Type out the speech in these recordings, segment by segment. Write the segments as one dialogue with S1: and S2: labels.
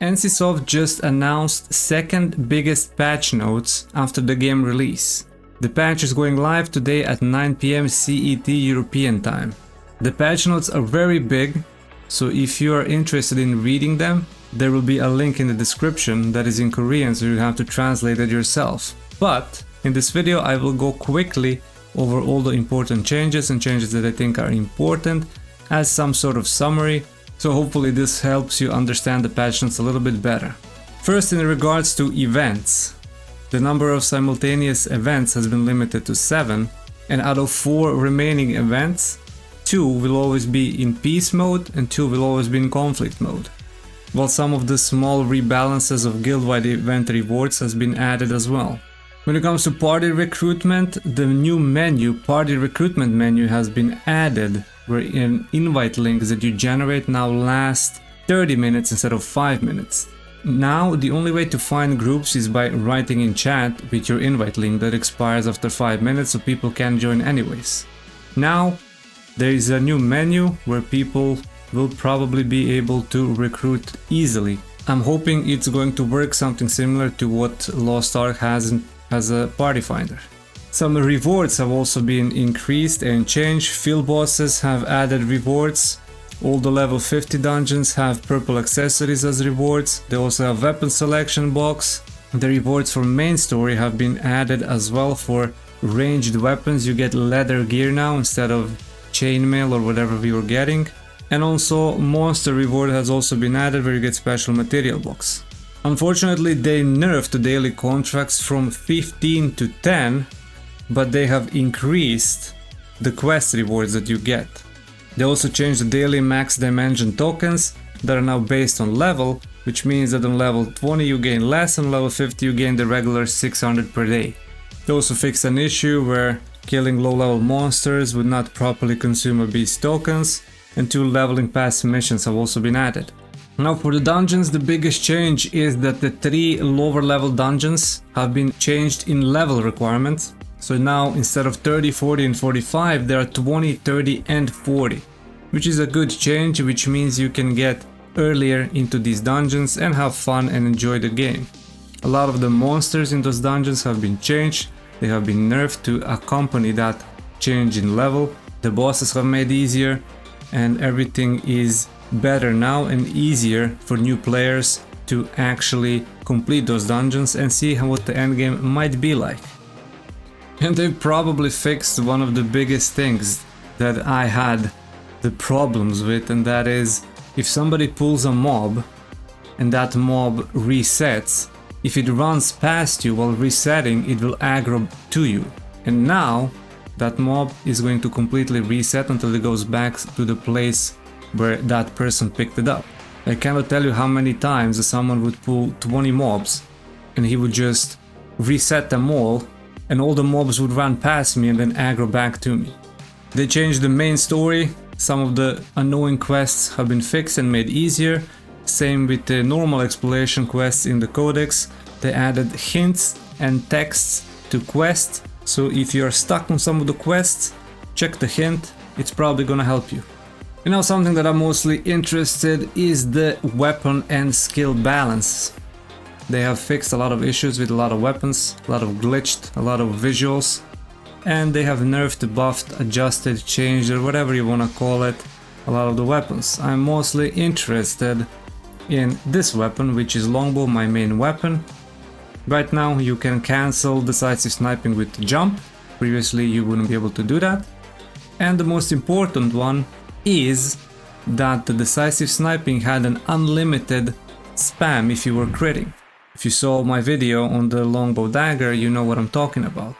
S1: NCSoft just announced second biggest patch notes after the game release. The patch is going live today at 9 PM CET European time. The patch notes are very big, so if you are interested in reading them, there will be a link in the description that is in Korean, so you have to translate it yourself. But in this video I will go quickly over all the important changes and changes that I think are important as some sort of summary, so hopefully this helps you understand the patch notes a little bit better. First, in regards to events, the number of simultaneous events has been limited to 7, and out of 4 remaining events, 2 will always be in peace mode and 2 will always be in conflict mode. While some of the small rebalances of guild-wide event rewards has been added as well. When it comes to party recruitment, the new menu, party recruitment menu, has been added, where an invite links that you generate now last 30 minutes instead of 5 minutes. Now the only way to find groups is by writing in chat with your invite link that expires after 5 minutes, so people can join anyways. Now there is a new menu where people will probably be able to recruit easily. I'm hoping it's going to work something similar to what Lost Ark has as a party finder. Some rewards have also been increased and changed. Field bosses have added rewards. All the level 50 dungeons have purple accessories as rewards. They also have weapon selection box. The rewards for main story have been added as well. For ranged weapons you get leather gear now instead of chainmail or whatever we were getting. And also monster reward has also been added, where you get special material box. Unfortunately they nerfed the daily contracts from 15 to 10, but they have increased the quest rewards that you get. They also changed the daily max dimension tokens that are now based on level, which means that on level 20 you gain less, and on level 50 you gain the regular 600 per day. They also fixed an issue where killing low level monsters would not properly consume a beast tokens, and 2 leveling pass missions have also been added. Now for the dungeons, the biggest change is that the 3 lower level dungeons have been changed in level requirements. So now instead of 30, 40 and 45 there are 20, 30 and 40, which is a good change, which means you can get earlier into these dungeons and have fun and enjoy the game. A lot of the monsters in those dungeons have been changed, they have been nerfed to accompany that change in level. The bosses have made easier and everything is better now and easier for new players to actually complete those dungeons and see what the endgame might be like. And they've probably fixed one of the biggest things that I had the problems with, and that is if somebody pulls a mob and that mob resets, if it runs past you while resetting, it will aggro to you. And now that mob is going to completely reset until it goes back to the place where that person picked it up. I cannot tell you how many times someone would pull 20 mobs and he would just reset them all, and all the mobs would run past me and then aggro back to me. They changed the main story, some of the annoying quests have been fixed and made easier, same with the normal exploration quests in the codex. They added hints and texts to quests, so if you are stuck on some of the quests, check the hint, it's probably gonna help you. You know, something that I'm mostly interested is the weapon and skill balance. They have fixed a lot of issues with a lot of weapons, a lot of glitched, a lot of visuals, and they have nerfed, buffed, adjusted, changed, or whatever you wanna call it, a lot of the weapons. I'm mostly interested in this weapon, which is longbow, my main weapon. Right now you can cancel decisive sniping with jump, previously you wouldn't be able to do that. And the most important one is that the decisive sniping had an unlimited spam if you were critting. If you saw my video on the longbow dagger, you know what I'm talking about.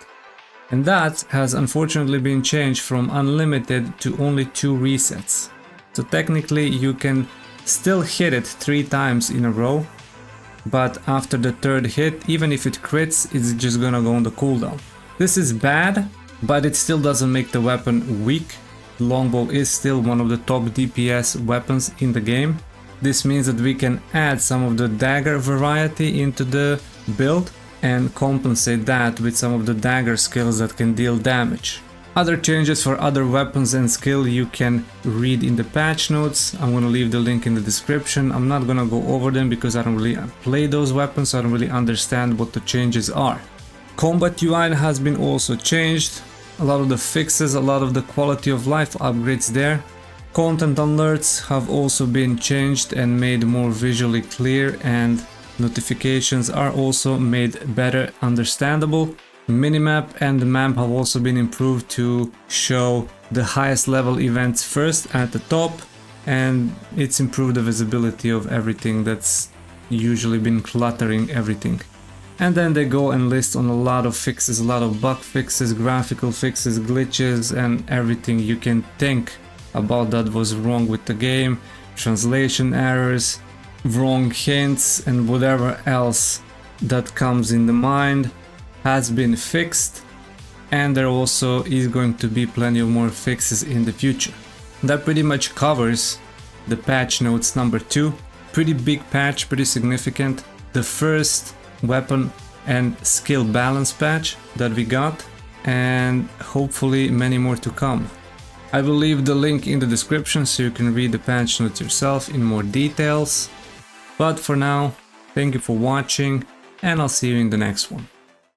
S1: And that has unfortunately been changed from unlimited to only 2 resets. So technically you can still hit it 3 times in a row, but after the 3rd hit, even if it crits, it's just gonna go on the cooldown. This is bad, but it still doesn't make the weapon weak. The longbow is still one of the top DPS weapons in the game. This means that we can add some of the dagger variety into the build and compensate that with some of the dagger skills that can deal damage. Other changes for other weapons and skill you can read in the patch notes. I'm gonna leave the link in the description. I'm not gonna go over them because I don't really play those weapons, so I don't really understand what the changes are. Combat UI has been also changed. A lot of the fixes, a lot of the quality of life upgrades there. Content alerts have also been changed and made more visually clear, and notifications are also made better understandable. Minimap and the map have also been improved to show the highest level events first at the top, and it's improved the visibility of everything that's usually been cluttering everything. And then they go and list on a lot of fixes, a lot of bug fixes, graphical fixes, glitches, and everything you can think about that was wrong with the game, translation errors, wrong hints, and whatever else that comes in the mind has been fixed, and there also is going to be plenty of more fixes in the future. That pretty much covers the patch notes number 2. Pretty big patch, pretty significant. The first weapon and skill balance patch that we got, and hopefully many more to come. I will leave the link in the description so you can read the patch notes yourself in more details. But for now, thank you for watching, and I'll see you in the next one.